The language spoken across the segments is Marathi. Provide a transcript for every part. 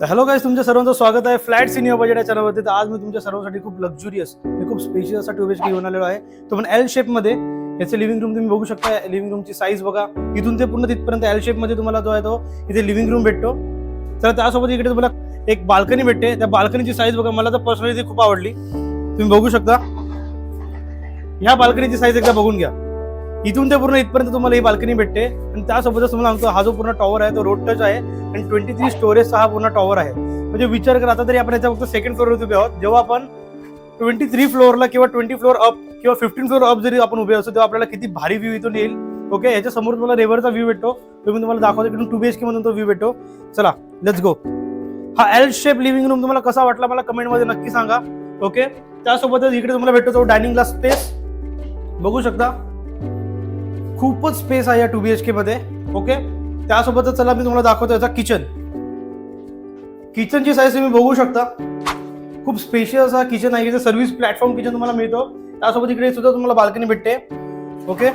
हॅलो गाईज, तुमच्या सर्वांचं स्वागत आहे फ्लॅट सिनियर बजेट या चॅनलवरती. तर आज मी तुमच्या सर्वांसाठी खूप लक्झुरियस आणि खूप स्पेशियस असा 2 BHK घेऊन आलेलो आहे. तो पण एल शेप मध्ये. याचे लिव्हिंग रूम तुम्ही बघू शकता. लिव्हिंग रूमची साईज बघा, इथून ते पूर्ण तिथपर्यंत एल शेप मध्ये तुम्हाला जो आहे तो इथे लिव्हिंग रूम भेटतो. तर त्यासोबत इकडे तुम्हाला एक बाल्कनी भेटते. त्या बाल्कनीची साईज बघा, मला तर पर्सनली ती खूप आवडली. तुम्ही बघू शकता. ह्या बाल्कनीची साईज एकदा बघून घ्या. इथून ते पूर्ण इथपर्यंत तुम्हाला ही बाल्कनी भेटते. आणि त्यासोबतच तुम्हाला सांगतो, हा जो पूर्ण टॉवर आहे तो रोड टच आहे आणि 23 स्टोरेजचा हा पूर्ण टॉवर आहे. म्हणजे विचार करा, आता तरी आपण याच्या फक्त सेकंड फ्लोअरवर उभे आहोत. जेव्हा आपण 23 फ्लोअरला किंवा 20 फ्लोअर अप किंवा 15 फ्लोअर अप जरी आपण उभे असतो, तेव्हा आपल्याला किती भारी व्ह्यू इथून येईल. ओके, याच्या समोर तुम्हाला रिव्हरचा व्ह्यू भेटतो. तुम्ही तुम्हाला दाखवतो इकडून 2 BHK मधून तो व्ह्यू भेटतो. चला लेट्स गो. हा एल शेप लिव्हिंग रूम तुम्हाला कसा वाटला मला कमेंटमध्ये नक्की सांगा. ओके, त्यासोबतच इकडे तुम्हाला भेटतो तो डायनिंगला स्पेस बघू शकता. खूपच स्पेस आहे या 2 BHK मध्ये. ओके, त्यासोबतच चला मी तुम्हाला दाखवतो याचा किचनची साईज तुम्ही बघू शकता. खूप स्पेशियस हा किचन आहे. इथे सर्व्हिस प्लॅटफॉर्म किचन तुम्हाला मिळतो. त्यासोबत इकडे सुद्धा तुम्हाला बाल्कनी भेटते. ओके,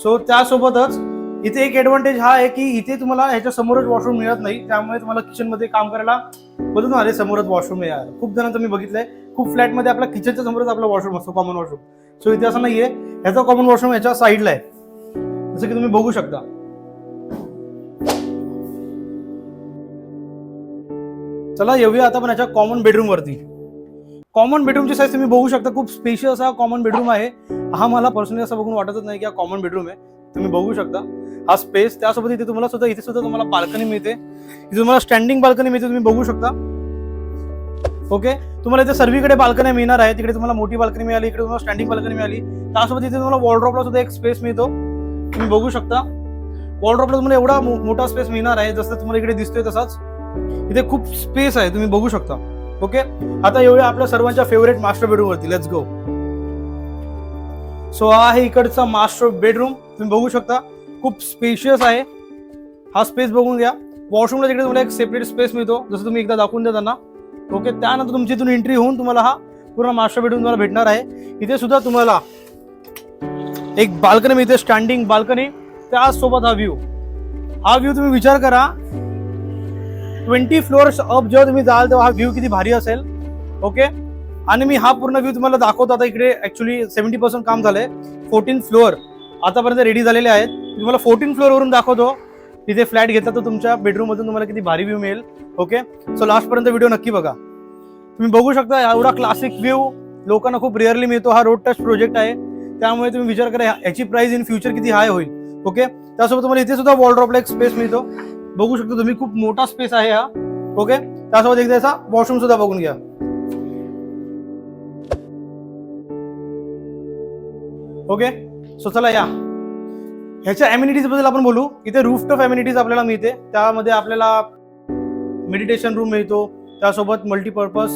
सो त्यासोबतच इथे एक ऍडव्हान्टेज हा आहे की इथे तुम्हाला ह्याच्या समोरच वॉशरूम मिळत नाही. त्यामुळे तुम्हाला किचन मध्ये काम करायला बोलतो ना, अरे समोरच वॉशरूम आहे यार. खूप जणांचं मी बघितलंय, खूप फ्लॅट मध्ये आपल्या किचनच्या समोरच आपला वॉशरूम असतो, कॉमन वॉशरूम. सो इथे असं नाहीये. ह्याचा कॉमन वॉशरूम ह्याच्या साईडला आहे, जसं की तुम्ही बघू शकता. चला येऊया आता आपण याच्या कॉमन बेडरूम वरती. कॉमन बेडरूमची साईज तुम्ही बघू शकता. खूप स्पेशियस हा कॉमन बेडरूम आहे. हा मला पर्सनली असं बघून वाटतच नाही की हा कॉमन बेडरूम आहे. तुम्ही बघू शकता हा स्पेस. त्यासोबत इथे सुद्धा तुम्हाला बाल्कनी मिळते. इथे तुम्हाला स्टँडिंग बाल्कनी मिळते, तुम्ही बघू शकता. ओके, तुम्हाला इथे सर्वीकडे बाल्कनी मिळणार आहे. तिकडे तुम्हाला मोठी बाल्कनी मिळाली, इकडे तुम्हाला स्टँडिंग बाल्कनी मिळाली. त्यासोबत इथे तुम्हाला वॉर्डरोबला सुद्धा एक स्पेस मिळतो. तुम्ही बघू शकता. वॉर्डरोबला तुम्हाला एवढा मोठा स्पेस मिळणार आहे, जसं तुम्हाला इकडे दिसतोय तसाच इथे खूप स्पेस आहे, तुम्ही बघू शकता. ओके, आता येऊया आपल्या सर्वांच्या फेवरेट मास्टर बेडरूम वरती. Let's go. सो हा आहे इकडचा मास्टर बेडरूम. तुम्ही बघू शकता, खूप स्पेशियस आहे. हा स्पेस बघून घ्या. वॉशरूमला तिकडे तुम्हाला एक सेपरेट स्पेस मिळतो, जसं तुम्ही एकदा दाखवून द्या त्यांना. ओके, त्यानंतर तुमची इथून एंट्री होऊन तुम्हाला हा पूर्ण मास्टर बेडरूम तुम्हाला भेटणार आहे. इथे सुद्धा तुम्हाला एक बाल्कनी मिळते, स्टँडिंग बाल्कनी. त्यासोबत हा व्ह्यू तुम्ही विचार करा. 20 फ्लोअर्स अप जेव्हा तुम्ही जाल तेव्हा हा व्ह्यू किती भारी असेल. ओके, आणि मी हा पूर्ण व्ह्यू तुम्हाला दाखवतो. आता इकडे ऍक्च्युली 70% काम झालंय. 14 फ्लोअर आतापर्यंत रेडी झालेले आहेत. तुम्हाला 14 फ्लोअर वरून दाखवतो. तिथे फ्लॅट घेतला तर तुमच्या बेडरूम मधून तुम्हाला किती भारी व्ह्यू मिळेल. ओके, सो लास्ट पर्यंत व्हिडिओ नक्की बघा. तुम्ही बघू शकता एवढा क्लासिक व्ह्यू लोकांना खूप रेअरली मिळतो. हा रोड टच प्रोजेक्ट आहे, त्यामुळे तुम्ही विचार करा याची प्राइस इन फ्युचर किती हाय होईल. ओके, त्यासोबत तुम्हाला इथे सुद्धा वॉर्डरोबला एक स्पेस मिळतो. बघू शकता तुम्ही, खूप मोठा स्पेस आहे हा. ओके, त्यासोबत एकदा याचा वॉशरूम सुद्धा बघून घ्या. ओके, सो चला या ह्याच्या अम्युनिटीज बद्दल आपण बोलू. इथे रूफटॉप अम्युनिटीज आपल्याला मिळते. त्यामध्ये आपल्याला मेडिटेशन रूम मिळतो, त्यासोबत मल्टीपर्पज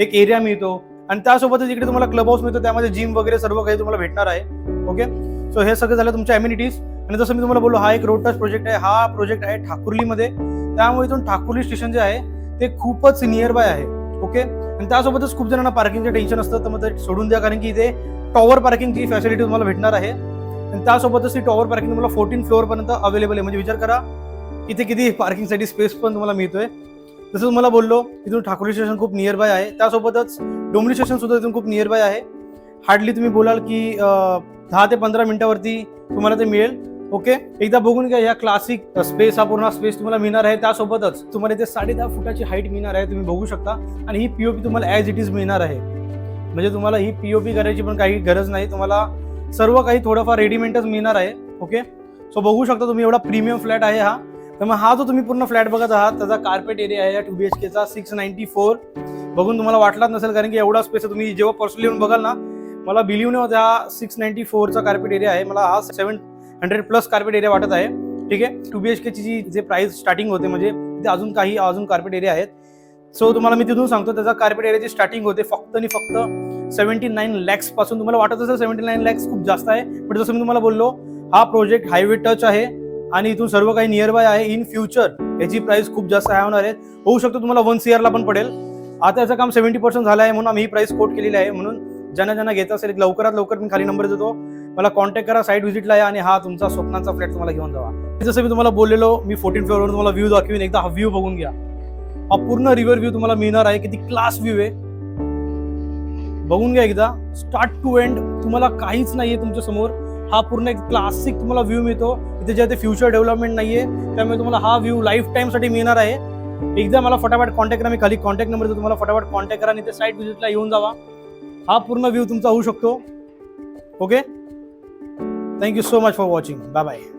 एक एरिया मिळतो, आणि त्यासोबतच इकडे तुम्हाला क्लब हाऊस मिळतो. त्यामध्ये जिम वगैरे सर्व काही तुम्हाला भेटणार आहे. ओके, सो हे सगळं झालं तुमच्या अम्युनिटीज. आणि जसं मी तुम्हाला बोललो, हा एक रोड टच प्रोजेक्ट आहे. हा प्रोजेक्ट आहे ठाकुर्लीमध्ये, त्यामुळे इथून ठाकुर्ली स्टेशन जे आहे ते खूपच नियर बाय आहे. ओके, आणि त्यासोबतच खूप जणांना पार्किंगचे टेन्शन असतं, तर मग ते सोडून द्या, कारण की इथे टॉवर पार्किंगची फॅसिलिटी तुम्हाला भेटणार आहे. आणि त्यासोबतच ती टॉवर पार्किंग तुम्हाला 14 फ्लोअर पर्यंत अवेलेबल आहे. म्हणजे विचार करा इथे किती पार्किंगसाठी स्पेस पण तुम्हाला मिळतोय. जसं तुम्हाला बोललो, इथून ठाकुर्ली स्टेशन खूप नियर बाय आहे. त्यासोबतच डोंबिवली स्टेशन सुद्धा इथून खूप नियर बाय आहे. हार्डली तुम्ही बोलाल की 10 ते 15 मिनिटावरती तुम्हाला ते मिळेल. ओके, एकदा बघून घ्या. या क्लासिक स्पेस, हा पूर्ण स्पेस तुम्हाला मिळणार आहे. त्यासोबतच तुम्हाला इथे 10.5 फुटाची हाईट मिळणार आहे, तुम्ही बघू शकता. आणि ही पीओपी तुम्हाला ॲज इट इज मिळणार आहे. म्हणजे तुम्हाला ही पीओपी करायची पण काही गरज नाही. तुम्हाला सर्व काही थोडंफार रेडीमेडच मिळणार आहे. ओके, सो बघू शकता तुम्ही, एवढा प्रीमियम फ्लॅट आहे हा. तर मग हा जो तुम्ही पूर्ण फ्लॅट बघत आहात, त्याचा कार्पेट एरिया आहे या 2 BHKचा 694. बघून तुम्हाला वाटलाच नसेल, कारण की एवढा स्पेस आहे. तुम्ही जेव्हा पर्सनली येऊन बघाल ना, मला बिलीव्ह नाही होत हा 694चा कार्पेट एरिया आहे. मला हा 700+ कार्पेट एरिया वाटत आहे. ठीक आहे, 2 BHKची जे प्राइस स्टार्टिंग होते, म्हणजे तिथे अजून कार्पेट एरिया आहेत. सो तुम्हाला मी तिथून सांगतो, त्याचा कार्पेट एरियाची स्टार्टिंग होते फक्त आणि फक्त 79 लॅक्स पासून. तुम्हाला वाटत असेल 79 लॅक्स खूप जास्त आहे, पण जसं मी तुम्हाला बोललो, हा प्रोजेक्ट हायवे टच आहे आणि इथून सर्व काही नियर बाय आहे. इन फ्युचर याची प्राइस खूप जास्त हाय होणार आहे. होऊ शकतो तुम्हाला 1 CR ला पण पडेल. आता याचं काम 70% झालं आहे, म्हणून आम्ही ही प्राइस कोट केलेली आहे. म्हणून ज्यांना घेत असेल लवकरात लवकर मी खाली नंबर देतो, मला कॉन्टॅक्ट करा, साईट व्हिजिटला या आणि हा तुमचा स्वप्नांचा फ्लॅट तुम्हाला घेऊन जावा. जसं मी तुम्हाला बोललेलो, मी 14 फ्लोअरवर तुम्हाला व्ह्यू दाखवीन. एकदा हा व्ह्यू बघून घ्या. हा पूर्ण रिव्हर व्ह्यू तुम्हाला मिळणार आहे. किती क्लास व्ह्यू आहे बघून घ्या एकदा, स्टार्ट टू एंड तुम्हाला काहीच नाहीये तुमच्या समोर. हा पूर्ण एक क्लासिक तुम्हाला व्ह्यू मिळतो. इथे जे ते फ्युचर डेव्हलपमेंट नाहीये, त्यामुळे तुम्हाला हा व्ह्यू लाईफ टाइम साठी मिळणार आहे. एकदा मला फटाफट कॉन्टॅक्ट करा, मी खाली कॉन्टॅक्ट नंबर देतो, तुम्हाला फटाफट कॉन्टॅक्ट करा आणि ते साईट व्हिजिटला येऊन जावा. हा पूर्ण व्ह्यू तुमचा होऊ शकतो. Okay, thank you so much for watching. Bye bye.